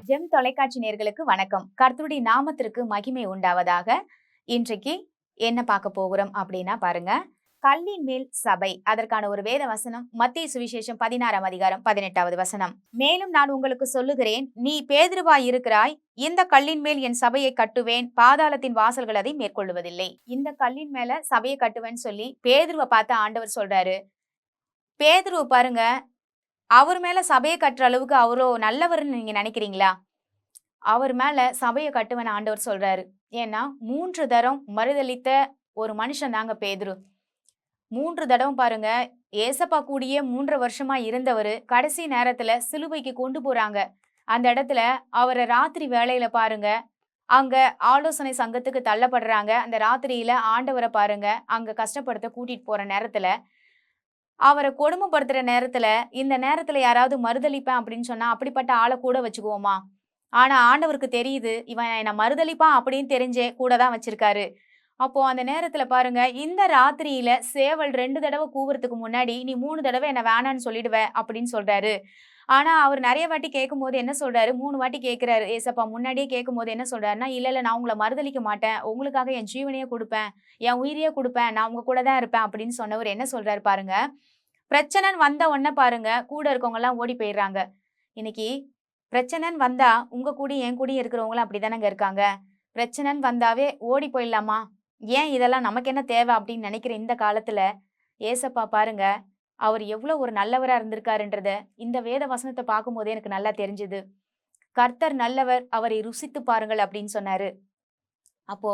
GeM தொலைக்காட்சி நேயர்களுக்கு வணக்கம். கர்த்தருடைய நாமத்திற்கு மகிமை உண்டாவதாக. இன்றைக்கு என்ன பார்க்க போகிறோம் அப்படின்னா பாருங்க, கல்லின் மேல் சபை. அதற்கான ஒரு வேத வசனம் மத்தேயு சுவிசேஷம் 16ஆம் அதிகாரம் 18வது வசனம். மேலும் நான் உங்களுக்கு சொல்லுகிறேன், நீ பேதுருவாய் இருக்கிறாய், இந்த கல்லின் மேல் என் சபையை கட்டுவேன், பாதாளத்தின் வாசல்கள் அதை மேற்கொள்வதில்லை. இந்த கல்லின் மேல சபையை கட்டுவேன்னு சொல்லி பேதுருவை பார்த்து ஆண்டவர் சொல்றாரு. பேதுருவை பாருங்க, அவர் மேல சபையை கட்டுற அளவுக்கு அவரோ நல்லவர்னு நீங்க நினைக்கிறீங்களா? அவர் மேல சபையை கட்டுவேன் ஆண்டவர் சொல்றாரு. ஏன்னா 3 தரம் மறுதலித்த ஒரு மனுஷன் தாங்க பேதுரு. 3 தடவை பாருங்க, ஏசப்பா கூடிய 3 வருஷமா இருந்தவர் கடைசி நேரத்துல சிலுவைக்கு கொண்டு போறாங்க. அந்த இடத்துல அவரை ராத்திரி வேளையில பாருங்க, அங்க ஆலோசனை சங்கத்துக்கு தள்ளப்படுறாங்க. அந்த ராத்திரியில ஆண்டவரை பாருங்க, அங்க கஷ்டப்படுத்த கூட்டிட்டு போற நேரத்துல, அவரை கொடுமைப்படுத்துற நேரத்துல, இந்த நேரத்துல யாராவது மறுதலிப்பேன் அப்படின்னு சொன்னா அப்படிப்பட்ட ஆளை கூட வச்சுக்குவோமா? ஆனா ஆண்டவருக்கு தெரியுது, இவன் என்ன மறுதலிப்பான் அப்படின்னு தெரிஞ்சே கூட தான் வச்சிருக்காரு. அப்போ அந்த நேரத்துல பாருங்க, இந்த ராத்திரியில சேவல் 2 தடவை கூவுறதுக்கு முன்னாடி நீ 3 தடவை என்ன வேணான்னு சொல்லிடுவ அப்படின்னு சொல்றாரு. ஆனா அவர் நிறைய வாட்டி கேட்கும்போது என்ன சொல்றாரு, 3 வாட்டி கேட்கிறாரு. ஏசப்பா முன்னாடியே கேட்கும்போது என்ன சொல்றாருன்னா, இல்ல நான் உங்களை மறுதலிக்க மாட்டேன், உங்களுக்காக என் ஜீவனையே கொடுப்பேன், என் உயிரையே கொடுப்பேன், நான் உங்க கூட தான் இருப்பேன் அப்படின்னு சொன்னவர் என்ன சொல்றாரு பாருங்க. பிரச்சனைன்னு வந்த உடனே பாருங்க, கூட இருக்கவங்க எல்லாம் ஓடி போயிடுறாங்க. இன்னைக்கு பிரச்சனைன்னு வந்தா உங்க கூடயும் என் கூடயும் இருக்கிறவங்களும் அப்படிதானங்க இருக்காங்க. பிரச்சனைன்னு வந்தாவே ஓடி போயிடலாமா? ஏன் இதெல்லாம் நமக்கு என்ன தேவை அப்படின்னு நினைக்கிற இந்த காலத்துல ஏசப்பா பாருங்க, அவர் எவ்வளவு ஒரு நல்லவரா இருந்திருக்காருன்றத இந்த வேத வசனத்தை பார்க்கும்போதே எனக்கு நல்லா தெரிஞ்சுது. கர்த்தர் நல்லவர், அவரை ருசித்து பாருங்கள் அப்படின்னு சொன்னாரு. அப்போ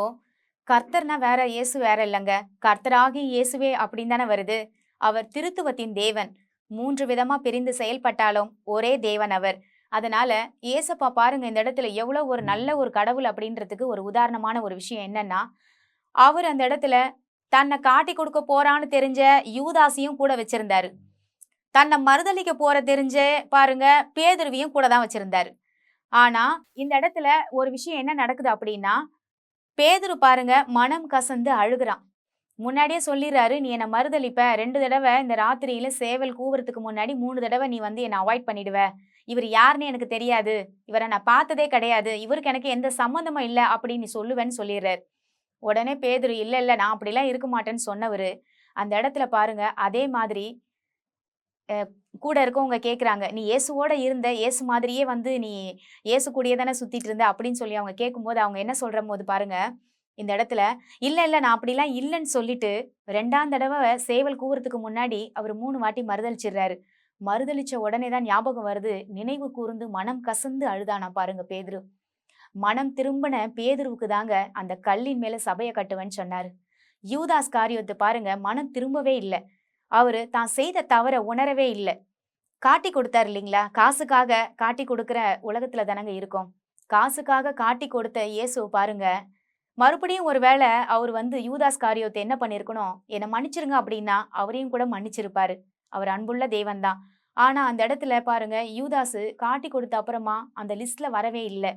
கர்த்தர்னா வேற, இயேசு வேற இல்லைங்க. கர்த்தராகி இயேசுவே அப்படின்னு தானே வருது. அவர் திருத்துவத்தின் தேவன். 3 விதமா பிரிந்து செயல்பட்டாலும் ஒரே தேவன் அவர். அதனால ஏசப்பா பாருங்க, இந்த இடத்துல எவ்வளவு ஒரு நல்ல ஒரு கடவுள் அப்படின்றதுக்கு ஒரு உதாரணமான ஒரு விஷயம் என்னன்னா, அவர் அந்த இடத்துல தன்னை காட்டி கொடுக்க போறான்னு தெரிஞ்ச யூதாசையும் கூட வச்சிருந்தாரு. தன்னை மறுதலிக்க போற தெரிஞ்ச பாருங்க பேதுருவையும் கூட தான் வச்சிருந்தாரு. ஆனா இந்த இடத்துல ஒரு விஷயம் என்ன நடக்குது அப்படின்னா, பேதுரு பாருங்க மனம் கசந்து அழுகுறான். முன்னாடியே சொல்லிடுறாரு, நீ என்னை மறுதலிப்ப, 2 தடவை இந்த ராத்திரியில சேவல் கூவுறதுக்கு முன்னாடி 3 தடவை நீ வந்து என்னை அவாய்ட் பண்ணிடுவ. இவர் யாருன்னு எனக்கு தெரியாது, இவரை நான் பார்த்ததே கிடையாது, இவருக்கு எனக்கு எந்த சம்மந்தமும் இல்லை அப்படின்னு நீ சொல்லுவேன்னு சொல்லிடுறாரு. உடனே பேதுரு இல்ல நான் அப்படிலாம் இருக்க மாட்டேன்னு சொன்னவரு அந்த இடத்துல பாருங்க, அதே மாதிரி கூட இருக்கவங்க கேட்குறாங்க, நீ இயேசுவோட இருந்த, இயேசு மாதிரியே வந்து நீ இயேசு கூடயே தானே சுத்திட்டு இருந்த அப்படின்னு சொல்லி அவங்க கேட்கும்போது அவங்க என்ன சொல்ற போது பாருங்க, இந்த இடத்துல இல்ல நான் அப்படிலாம் இல்லைன்னு சொல்லிட்டு 2ஆம் தடவை சேவல் கூவுறதுக்கு முன்னாடி அவர் 3 வாட்டி மறுதலிச்சிடுறாரு. மறுதலிச்ச உடனே தான் ஞாபகம் வருது, நினைவு கூர்ந்து மனம் கசந்து அழுதானா பாருங்க பேதுரு. மனம் திரும்பின பேதுருவுக்கு தாங்க அந்த கல்லின் மேல சபையை கட்டுவேன்னு சொன்னாரு. யூதாஸ் காரியத்தை பாருங்க, மனம் திரும்பவே இல்லை. அவரு தான் செய்த தவற உணரவே இல்லை. காட்டி கொடுத்தாரு இல்லைங்களா? காசுக்காக காட்டி கொடுக்கிற உலகத்துல தானங்க இருக்கோம். காசுக்காக காட்டி கொடுத்த இயேசு பாருங்க, மறுபடியும் ஒருவேளை அவர் வந்து யூதாஸ் காரியத்தை என்ன பண்ணிருக்கணும், என்னை மன்னிச்சிருங்க அப்படின்னா அவரையும் கூட மன்னிச்சிருப்பாரு. அவர் அன்புள்ள தேவன் தான். ஆனா அந்த இடத்துல பாருங்க, யூதாசு காட்டி கொடுத்த அப்புறமா அந்த லிஸ்ட்ல வரவே இல்லை.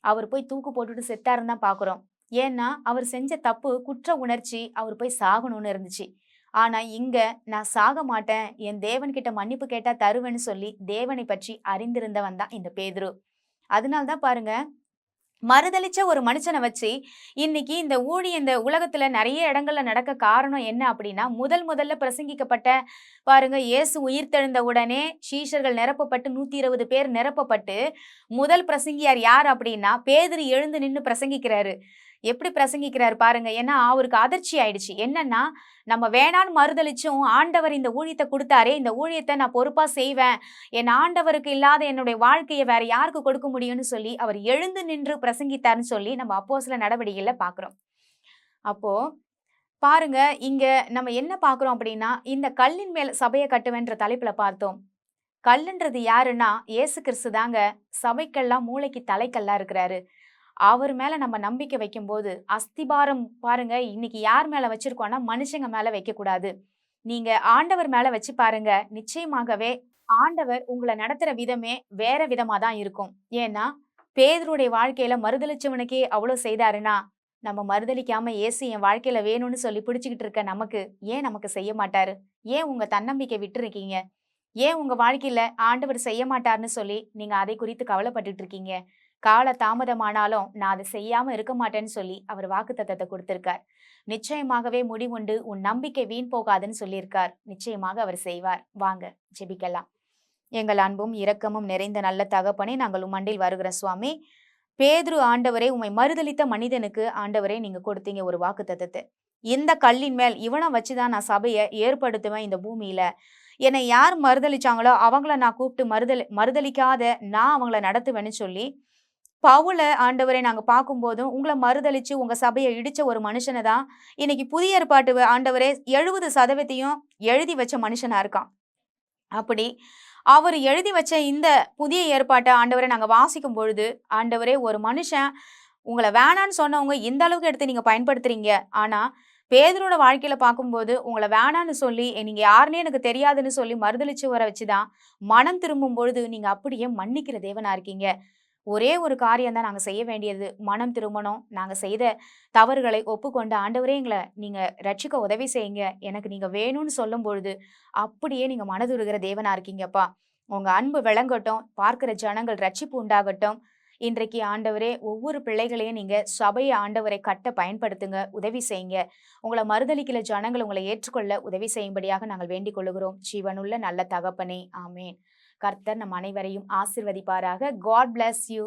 அவர் போய் தூக்கு போட்டுட்டு செத்தாருன்னு தான் பாக்குறோம். ஏன்னா அவர் செஞ்ச தப்பு குற்ற உணர்ச்சி, அவர் போய் சாகணும்னு இருந்துச்சு. ஆனா இங்க நான் சாக மாட்டேன், என் தேவன் கிட்ட மன்னிப்பு கேட்டா தருவேன்னு சொல்லி தேவனை பற்றி அறிந்திருந்தவன் தான் இந்த பேதுரு. அதனால்தான் பாருங்க, மறுதலிச்ச ஒரு மனுஷனை வச்சு இன்னைக்கு இந்த இந்த உலகத்துல நிறைய இடங்கள்ல நடக்க காரணம் என்ன அப்படின்னா, முதல்ல பிரசங்கிக்கப்பட்ட பாருங்க, இயேசு உயிர்த்தெழுந்த உடனே சீஷர்கள் நிரப்பப்பட்டு 120 பேர் நிரப்பப்பட்டு முதல் பிரசங்கியார் யார் அப்படின்னா பேதுரு எழுந்து நின்னு பிரசங்கிக்கிறாரு. எப்படி பிரசங்கிக்கிறாரு பாருங்க. ஏன்னா அவருக்கு அதிர்ச்சி ஆயிடுச்சு. என்னன்னா, நம்ம வேணான்னு மறுதலிச்சும் ஆண்டவர் இந்த ஊழியத்தை கொடுத்தாரே, இந்த ஊழியத்தை நான் பொறுப்பா செய்வேன், என் ஆண்டவருக்கு இல்லாத என்னுடைய வாழ்க்கையை வேற யாருக்கு கொடுக்க முடியும்னு சொல்லி அவர் எழுந்து நின்று பிரசங்கித்தாருன்னு சொல்லி நம்ம அப்போஸ்தலர் நடவடிக்கையில பாக்குறோம். அப்போ பாருங்க, இங்க நம்ம என்ன பாக்குறோம் அப்படின்னா, இந்த கல்லின் மேல் சபையை கட்டுவேன்ற தலைப்புல பார்த்தோம். கல்லுன்றது யாருன்னா இயேசு கிறிஸ்து தாங்க. சபைக்கெல்லாம் மூளைக்கு தலைக்கல்லா இருக்கிறாரு. அவர் மேல நம்ம நம்பிக்கை வைக்கும்போது அஸ்திபாரம் பாருங்க, இன்னைக்கு யார் மேல வச்சிருக்கோம்னா மனுஷங்க மேல வைக்க கூடாது. நீங்க ஆண்டவர் மேல வச்சு பாருங்க, நிச்சயமாகவே ஆண்டவர் உங்களை நடத்துற விதமே வேற விதமா தான் இருக்கும். ஏன்னா பேதுருடைய வாழ்க்கையில மறுதலிச்சவனுக்கே அவ்வளவு செய்தாருன்னா, நம்ம மறுதலிக்காம இயேசு என் வாழ்க்கையில வேணும்னு சொல்லி பிடிச்சுக்கிட்டு இருக்க நமக்கு ஏன் நமக்கு செய்ய மாட்டாரு? ஏன் உங்க தன்னம்பிக்கை விட்டு இருக்கீங்க? ஏன் உங்க வாழ்க்கையில ஆண்டவர் செய்ய மாட்டார்ன்னு சொல்லி நீங்க அதை குறித்து கவலைப்பட்டுட்டு இருக்கீங்க? கால தாமதமானாலும் நான் அதை செய்யாம இருக்க மாட்டேன்னு சொல்லி அவர் வாக்குத்தத்தத்தை கொடுத்திருக்கார். நிச்சயமாகவே முடிவுண்டு, உன் நம்பிக்கை வீண் போகாதுன்னு சொல்லியிருக்கார். நிச்சயமாக அவர் செய்வார். வாங்க ஜெபிக்கலாம். எங்கள் அன்பும் இரக்கமும் நிறைந்த நல்ல தகப்பனே, நாங்கள் உம்மண்டில் வருகிற சுவாமி. பேதுரு ஆண்டவரே, உம்மை மறுதலித்த மனிதனுக்கு ஆண்டவரே நீங்க கொடுத்தீங்க ஒரு வாக்குத்தத்தத்தை. இந்த கல்லின் மேல் இவனை வச்சுதான் நான் சபையை ஏற்படுத்துவேன் இந்த பூமியில. என்னை யார் மறுதலிச்சாங்களோ அவங்கள நான் கூப்பிட்டு மறுதலிக்காத நான் அவங்கள நடத்துவேன்னு சொல்லி பவுல ஆண்டவரை நாங்க பார்க்கும்போதும் உங்களை மறுதலிச்சு உங்க சபையை இடிச்ச ஒரு மனுஷனை தான் இன்னைக்கு புதிய ஏற்பாட்டு ஆண்டவரே 70% எழுதி வச்ச மனுஷனா இருக்கான். அப்படி அவர் எழுதி வச்ச இந்த புதிய ஏற்பாட்டை ஆண்டவரை நாங்க வாசிக்கும் பொழுது, ஆண்டவரே ஒரு மனுஷன் உங்களை வேணான்னு சொன்னவங்க இந்த அளவுக்கு எடுத்து நீங்க பயன்படுத்துறீங்க. ஆனா பேதுருவோட வாழ்க்கையில பார்க்கும்போது உங்களை வேணான்னு சொல்லி நீங்க யாருன்னே எனக்கு தெரியாதுன்னு சொல்லி மறுதலிச்சு வர வச்சுதான் மனம் திரும்பும் பொழுது நீங்க அப்படியே மன்னிக்கிற தேவனா இருக்கீங்க. ஒரே ஒரு காரியம் தான் நாங்க செய்ய வேண்டியது. மனம் திரும்பணும். நாங்க செய்த தவறுகளை ஒப்புக்கொண்டு, ஆண்டவரே எங்கள நீங்க ரட்சிக்க உதவி செய்யுங்க. எனக்கு நீங்க வேணும்னு சொல்லும் பொழுது, அப்படியே நீங்க மனதுருகிற தேவனா இருக்கீங்கப்பா. உங்க அன்பு விளங்கட்டும். பார்க்கிற ஜனங்கள் ரட்சிப்பு உண்டாகட்டும். இன்றைக்கு ஆண்டவரே ஒவ்வொரு பிள்ளைகளையும் நீங்க சபையை ஆண்டவரை கட்ட பயன்படுத்துங்க. உதவி செய்யுங்க. உங்கள மறுதலிக்கிற ஜனங்கள் உங்களை ஏற்றுக்கொள்ள உதவி செய்யும்படியாக நாங்கள் வேண்டிக் கொள்ளுகிறோம். ஜீவனுள்ள நல்ல தகப்பனே, ஆமேன். கர்த்தர் நம் அனைவரையும் ஆசீர்வதிப்பாராக. God bless you.